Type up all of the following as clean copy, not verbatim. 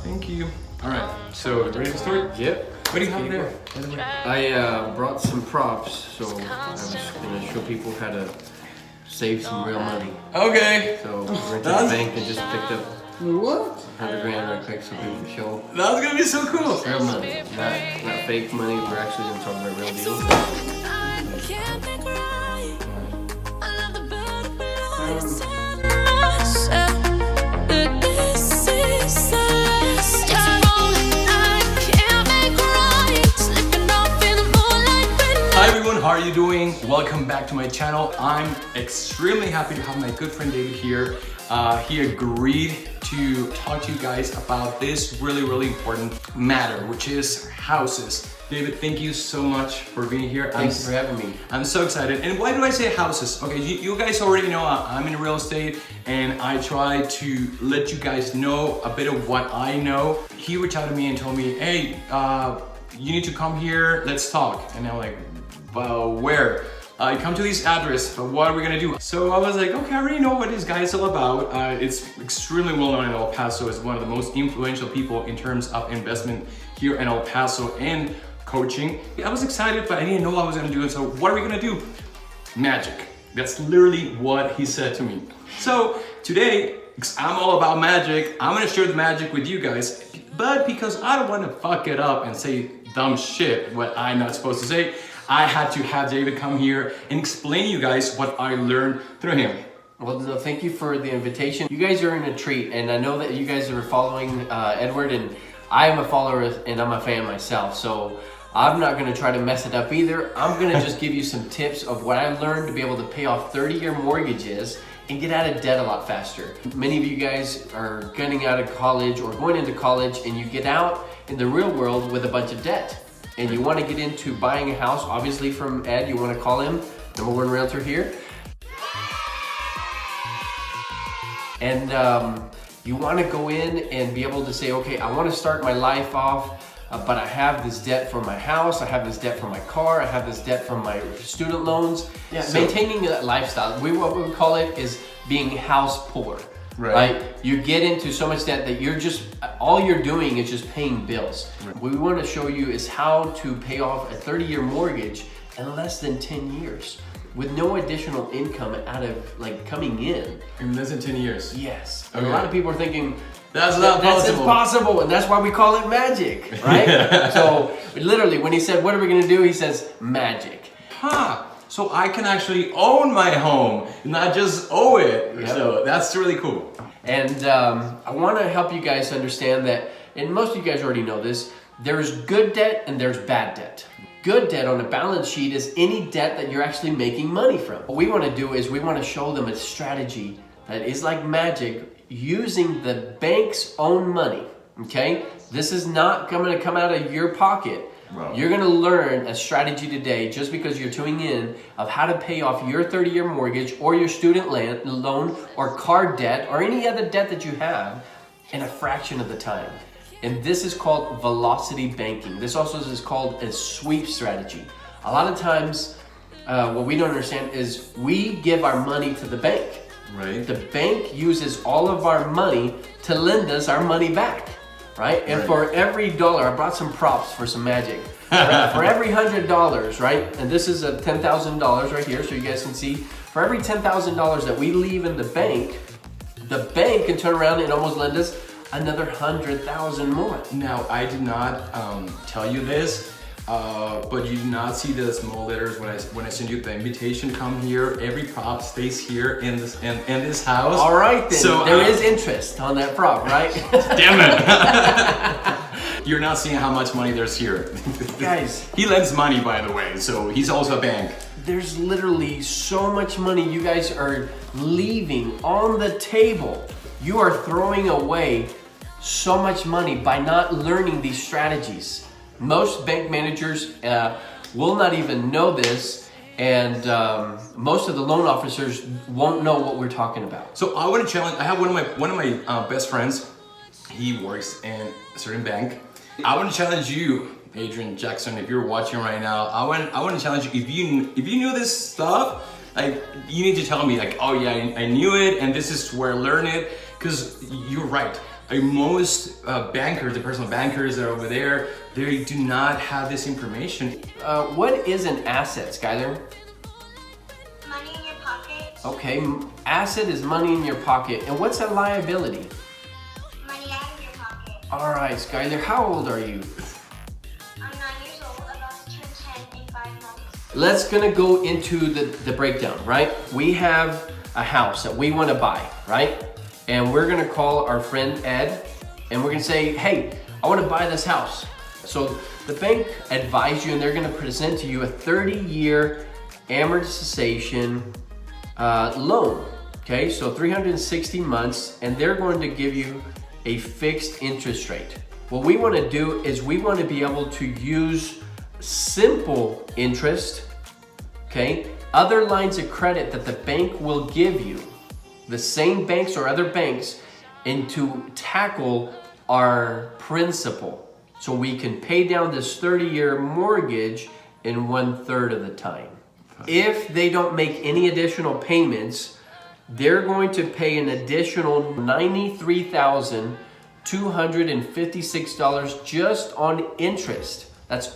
Thank you. All right, so ready to start? Yep. What do you have there? I brought some props, so I was gonna show people how to save some real money. Okay. So we went to the That's- bank and just picked up What? 100 grand right quick so people can show That's gonna be so cool. real money, not fake money. We're actually gonna talk about real deals. Hi everyone, how are you doing? Welcome back to my channel. I'm extremely happy to have my good friend David here. He agreed to talk to you guys about this really important matter, which is houses. David, thank you so much for being here. Thanks for having me. I'm so excited. And why do I say houses? Okay, you guys already know I'm in real estate and I try to let you guys know a bit of what I know. He reached out to me and told me, hey, you need to come here, let's talk. And I'm like, where? You come to this address, but what are we gonna do? So I was like, okay, I already know what this guy is all about. It's extremely well known in El Paso. It's one of the most influential people in terms of investment here in El Paso and coaching. I was excited, but I didn't know what I was gonna do. So what are we gonna do? Magic. That's literally what he said to me. So today, I'm all about magic. I'm gonna share the magic with you guys, but because I don't wanna fuck it up and say dumb shit, what I'm not supposed to say, I had to have David come here and explain to you guys what I learned through him. Well, no, thank you for the invitation. You guys are in a treat, and I know that you guys are following Edward, and I am a follower and I'm a fan myself. So I'm not gonna try to mess it up either. I'm gonna just give you some tips of what I've learned to be able to pay off 30-year mortgages and get out of debt a lot faster. Many of you guys are getting out of college or going into college and you get out in the real world with a bunch of debt. And you wanna get into buying a house, obviously from Ed, you wanna call him, #1 realtor here. And you wanna go in and be able to say, okay, I wanna start my life off, but I have this debt for my house, I have this debt for my car, I have this debt from my student loans. Yeah, so maintaining that lifestyle, what we call it is being house poor. Right. You get into so much debt that all you're doing is just paying bills. Right. What we want to show you is how to pay off a 30-year mortgage in less than 10 years with no additional income out of coming in. In less than 10 years? Yes. Okay. A lot of people are thinking, that's not possible. That's impossible, and that's why we call it magic, right? Yeah. So literally, when he said, what are we gonna do? He says, magic. Huh. So I can actually own my home, not just owe it. Yep. So that's really cool. And I wanna help you guys understand that, and most of you guys already know this, there's good debt and there's bad debt. Good debt on a balance sheet is any debt that you're actually making money from. What we wanna do is we wanna show them a strategy that is like magic using the bank's own money, okay? This is not gonna come out of your pocket. Wow. You're gonna learn a strategy today just because you're tuning in of how to pay off your 30-year mortgage or your student loan or car debt or any other debt that you have in a fraction of the time. And this is called velocity banking. This also is called a sweep strategy. A lot of times, what we don't understand is we give our money to the bank. Right. The bank uses all of our money to lend us our money back. Right? And for every dollar, I brought some props for some magic. For every $100, right? And this is a $10,000 right here, so you guys can see. For every $10,000 that we leave in the bank can turn around and almost lend us another 100,000 more. Now, I did not tell you this, but you did not see the small letters when I send you the invitation to come here. Every prop stays here in this house. All right then. So there is interest on that prop, right? Damn it! You're not seeing how much money there's here. Guys, he lends money, by the way, so he's also a bank. There's literally so much money you guys are leaving on the table. You are throwing away so much money by not learning these strategies. Most bank managers will not even know this, and most of the loan officers won't know what we're talking about. So I want to challenge. I have one of my best friends. He works in a certain bank. I want to challenge you, Adrian Jackson, if you're watching right now. I want to challenge you. If you knew this stuff, like you need to tell me, like, oh yeah, I knew it, and this is where I learned it. Because you're right. most bankers, the personal bankers that are over there, they do not have this information. What is an asset, Skylar? Money in your pocket. Okay, asset is money in your pocket. And what's a liability? Money out of your pocket. All right, Skylar, how old are you? I'm 9 years old. About to turn 10 in 5 months. Let's gonna go into the breakdown, right? We have a house that we wanna buy, right? And we're gonna call our friend Ed, and we're gonna say, hey, I wanna buy this house. So the bank advised you, and they're gonna present to you a 30-year amortization loan, okay? So 360 months, and they're going to give you a fixed interest rate. What we wanna do is we wanna be able to use simple interest, okay? Other lines of credit that the bank will give you, the same banks or other banks, and to tackle our principal. So we can pay down this 30-year mortgage in 1/3 of the time. If they don't make any additional payments, they're going to pay an additional $93,256 just on interest. That's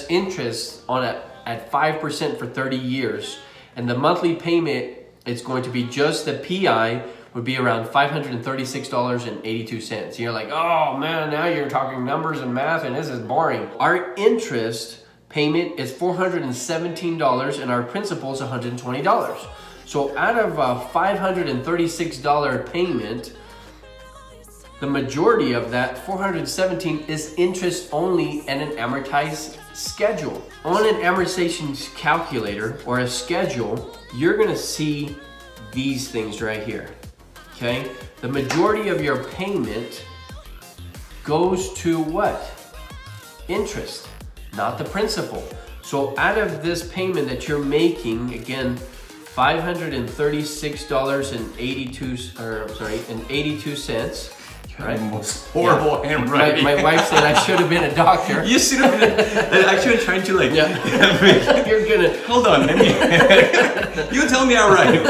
interest on at 5% for 30 years. And the monthly payment is going to be just the PI would be around $536.82. You're like, oh man, now you're talking numbers and math and this is boring. Our interest payment is $417 and our principal is $120. So out of a $536 payment, the majority of that, $417, is interest only and an amortized schedule. On an amortization calculator or a schedule, you're gonna see these things right here, okay? The majority of your payment goes to what? Interest, not the principal. So out of this payment that you're making, again, $536.82, right? Most horrible handwriting. My wife said I should have been a doctor. You should have been actually trying to like. Yeah. You're gonna Hold on, let me. You tell me I write.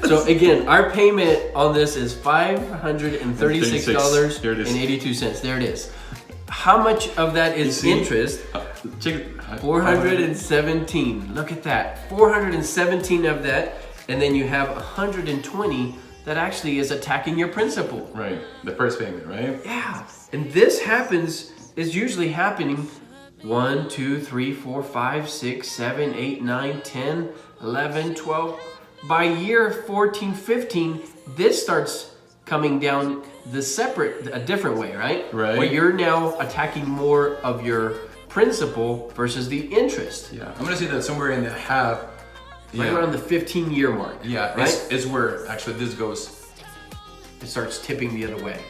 So again, our payment on this is $536.82. There it is. How much of that is interest? Check it. 417. Look at that. 417 of that, and then you have 120 that actually is attacking your principal. Right, the first payment, right? Yeah. And this is usually happening 1, 2, 3, 4, 5, 6, 7, 8, 9, 10, 11, 12. By year 14, 15, this starts coming down a different way, right? Right. Where you're now attacking more of your principal versus the interest. Yeah, I'm gonna say that somewhere in the half. Right around the 15-year mark. Yeah, right? is where actually this goes It starts tipping the other way.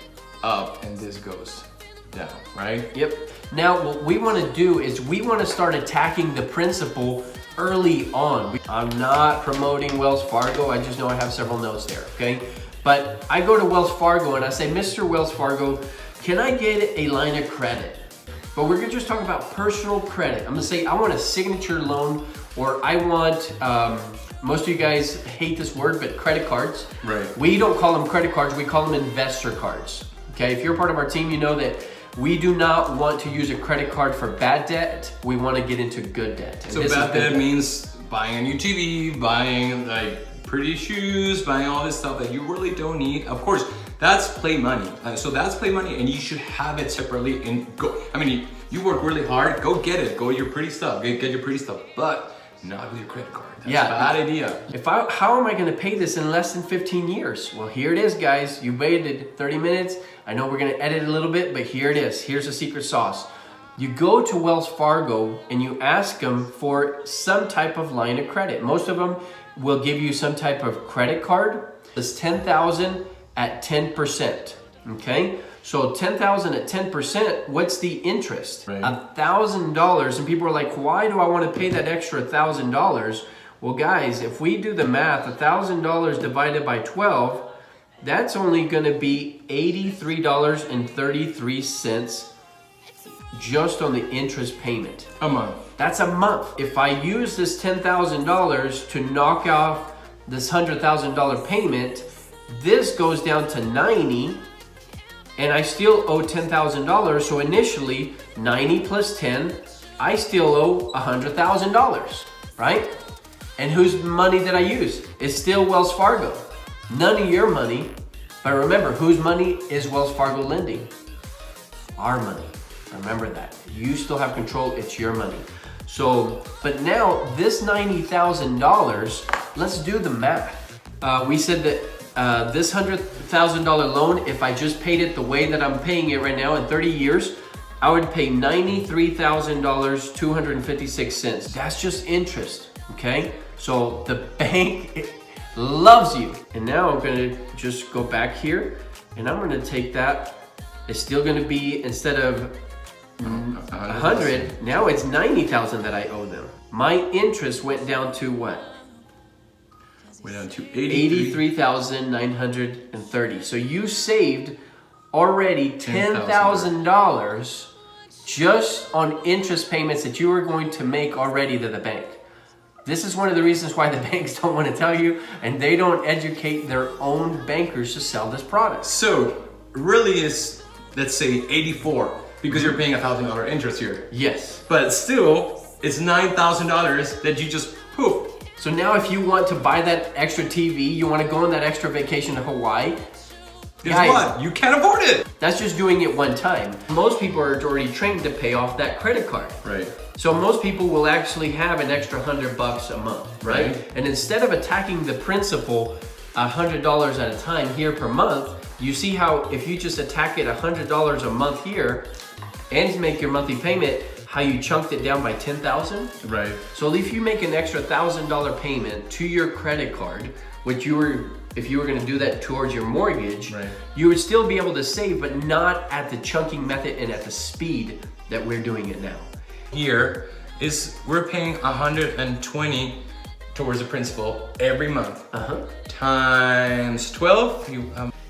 up and this goes down, right? Yep. Now what we want to do is we want to start attacking the principal early on. I'm not promoting Wells Fargo. I just know I have several notes there, okay? But I go to Wells Fargo and I say, Mr. Wells Fargo, can I get a line of credit? But we're gonna just talk about personal credit. I'm gonna say I want a signature loan, or I want, most of you guys hate this word, but credit cards. Right. We don't call them credit cards, we call them investor cards. Okay, if you're part of our team, you know that we do not want to use a credit card for bad debt. We want to get into good debt. And So bad debt means buying a new TV, buying like pretty shoes, buying all this stuff that you really don't need. Of course, that's play money. So that's play money, and you should have it separately. And go. I mean, you work really hard. Go get it. Go your pretty stuff. Get your pretty stuff, but not with your credit card. That's a bad idea. How am I going to pay this in less than 15 years? Well, here it is, guys. You waited 30 minutes. I know we're going to edit a little bit, but here it is. Here's the secret sauce. You go to Wells Fargo and you ask them for some type of line of credit. Most of them will give you some type of credit card. It's $10,000 at 10%. Okay, so $10,000 at 10%. What's the interest? Right. $1,000, and people are like, "Why do I want to pay that extra $1,000?" Well, guys, if we do the math, $1,000 divided by 12, that's only going to be $83.33 just on the interest payment. A month. That's a month. If I use this $10,000 to knock off this $100,000 payment, this goes down to 90, and I still owe $10,000. So initially, 90 plus 10, I still owe $100,000, right? And whose money did I use? It's still Wells Fargo. None of your money, but remember, whose money is Wells Fargo lending? Our money. Remember that. You still have control, it's your money. So, but now this $90,000, let's do the math. We said that this $100,000 loan, if I just paid it the way that I'm paying it right now in 30 years, I would pay $93,256. That's just interest, okay? So the bank loves you. And now I'm gonna just go back here and I'm gonna take that. It's still gonna be, instead of 100, now it's 90,000 that I owe them. My interest went down to what? Went down to 83,930. So you saved already $10,000 just on interest payments that you were going to make already to the bank. This is one of the reasons why the banks don't want to tell you, and they don't educate their own bankers to sell this product. So really is, let's say 84, because you're paying $1,000 interest here. Yes. But still, it's $9,000 that you just poof. So now if you want to buy that extra TV, you want to go on that extra vacation to Hawaii, Guess guys, what? You can't afford it. that's just doing it one time. Most people are already trained to pay off that credit card. Right. So most people will actually have an extra $100 a month, right? Right. And instead of attacking the principal $100 at a time here per month, you see how if you just attack it $100 a month here and make your monthly payment, how you chunked it down by 10,000? Right. So if you make an extra $1,000 payment to your credit card, which you were, if you were gonna do that towards your mortgage, Right. you would still be able to save, but not at the chunking method and at the speed that we're doing it now. Here is, we're paying 120 towards the principal every month. Times 12,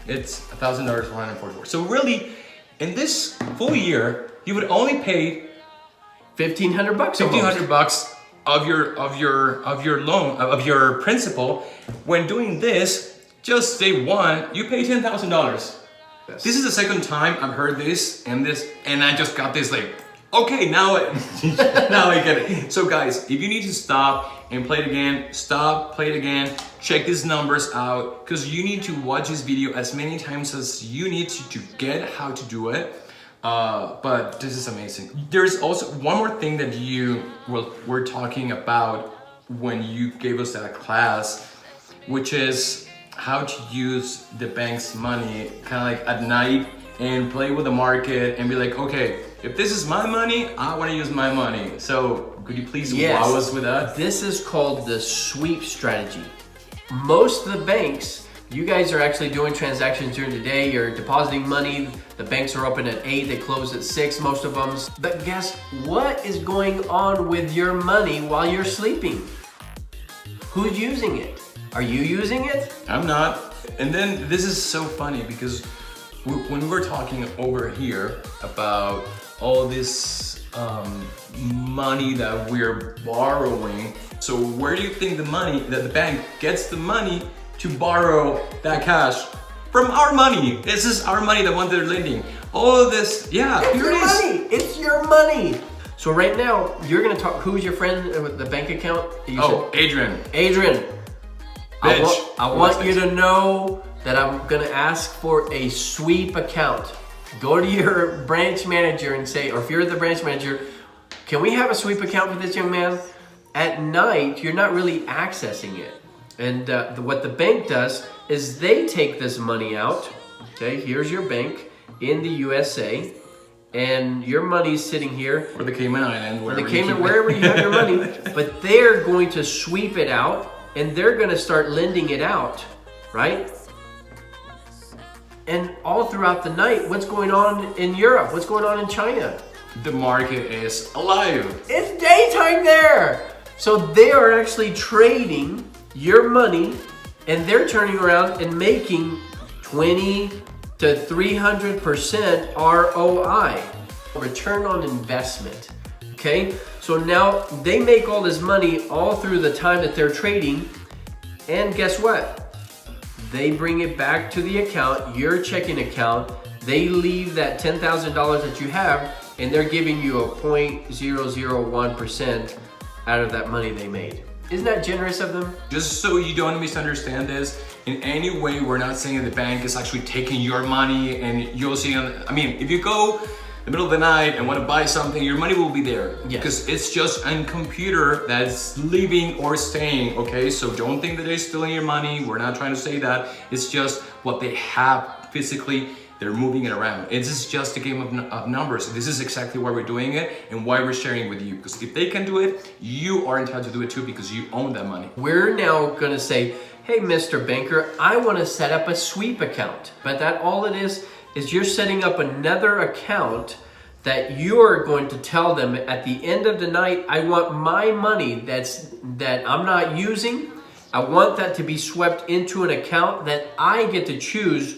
it's $1,000 for 144. So really, in this full year, you would only pay $1,500 almost. $1,500 of your loan, of your principal. When doing this, just day one, you pay $10,000. Yes. This is the second time I've heard this, and I just got this like, okay, now now I get it. So guys, if you need to stop and play it again, stop, play it again, check these numbers out, because you need to watch this video as many times as you need to get how to do it. But this is amazing. There's also one more thing that were talking about when you gave us that class, which is how to use the bank's money kind of like at night and play with the market and be like, okay, if this is my money, I want to use my money. So could you please wow us with that? This is called the sweep strategy. Most of the banks, you guys are actually doing transactions during the day, you're depositing money, the banks are open at 8, they close at 6, most of them. But guess what is going on with your money while you're sleeping? Who's using it? Are you using it? I'm not. And then this is so funny because when we're talking over here about all this money that we're borrowing, so where do you think that the bank gets the money to borrow that cash? From our money. This is our money, the one they're lending. All of this, yeah, It's here your it is. money. It's your money. So right now, you're gonna talk, who's your friend with the bank account? Adrian. Adrian. I Bitch. want you to know that I'm gonna ask for a sweep account. Go to your branch manager and say, or if you're the branch manager, can we have a sweep account for this young man? At night, you're not really accessing it. And what the bank does is they take this money out. Okay, here's your bank in the USA, and your money's sitting here. Or the Cayman Islands, Wherever you have your money, but they're going to sweep it out and they're going to start lending it out, right? And all throughout the night, what's going on in Europe? What's going on in China? The market is alive. It's daytime there. So they are actually trading your money and they're turning around and making 20 to 300% ROI, return on investment. Okay, so now they make all this money all through the time that they're trading, and guess what? They bring it back to the account, your checking account, they leave that $10,000 that you have, and they're giving you a 0.001% out of that money they made. Isn't that generous of them? Just so you don't misunderstand this, in any way, we're not saying the bank is actually taking your money and you'll see, I mean, if you go in the middle of the night and want to buy something, your money will be there. Yes. Because it's just a computer that's leaving or staying, okay? So don't think that they're stealing your money. We're not trying to say that. It's just what they have physically. They're moving it around. It's just a game of numbers. This is exactly why we're doing it and why we're sharing it with you. Because if they can do it, you are entitled to do it too because you own that money. We're now gonna say, hey, Mr. Banker, I wanna set up a sweep account. But that all it is you're setting up another account that you're going to tell them at the end of the night, I want my money that I'm not using, I want that to be swept into an account that I get to choose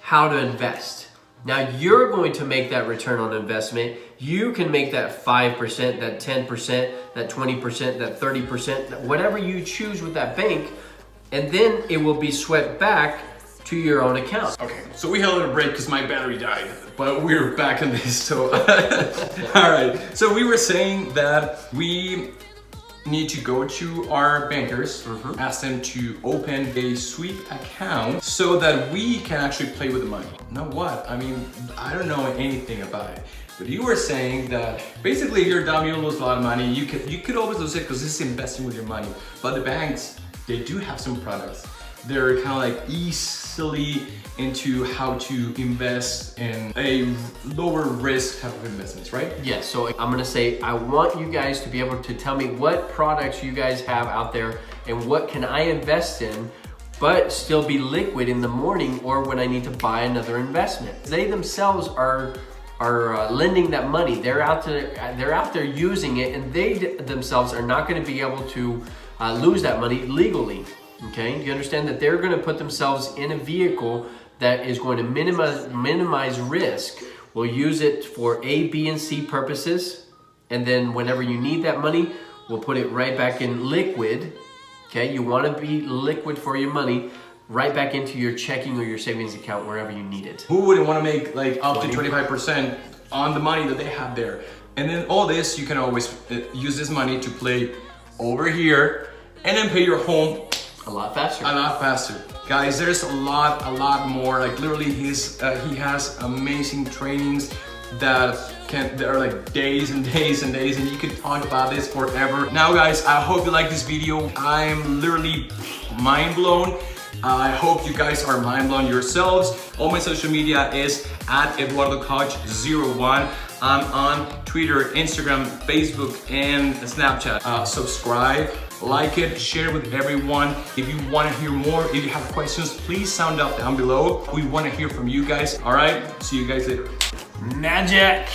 how to invest. Now you're going to make that return on investment. You can make that 5%, that 10%, that 20%, that 30%, whatever you choose with that bank, and then it will be swept back to your own account. Okay, so we had a little break because my battery died, but we're back in this, so. All right, so we were saying that we need to go to our bankers, ask them to open a sweep account so that we can actually play with the money. Now what? I mean, I don't know anything about it. But you were saying that basically if you're dumb, you'll lose a lot of money. You could always lose it because this is investing with your money. But the banks, they do have some products. They're kind of like easily into how to invest in a lower risk type of investments, right? Yes, so I'm gonna say, I want you guys to be able to tell me what products you guys have out there and what can I invest in, but still be liquid in the morning or when I need to buy another investment. They themselves are lending that money. They're out there using it, and they themselves are not gonna be able to lose that money legally. Okay, you understand that they're going to put themselves in a vehicle that is going to minimize risk. We'll use it for A, B, and C purposes, and then whenever you need that money, we'll put it right back in liquid. Okay, you want to be liquid for your money, right back into your checking or your savings account wherever you need it. Who wouldn't want to make like up to 25% on the money that they have there? And then all this, you can always use this money to play over here and then pay your home a lot faster. A lot faster. Guys, there's a lot more. Like literally he has amazing trainings that are like days and days and days, and you can talk about this forever. Now guys, I hope you like this video. I'm literally mind blown. I hope you guys are mind blown yourselves. All my social media is at EduardoKoch01. I'm on Twitter, Instagram, Facebook, and Snapchat. Subscribe, like it, share it with everyone. If you want to hear more, if you have questions, please sound up down below. We want to hear from you guys. All right, see you guys later. Magic.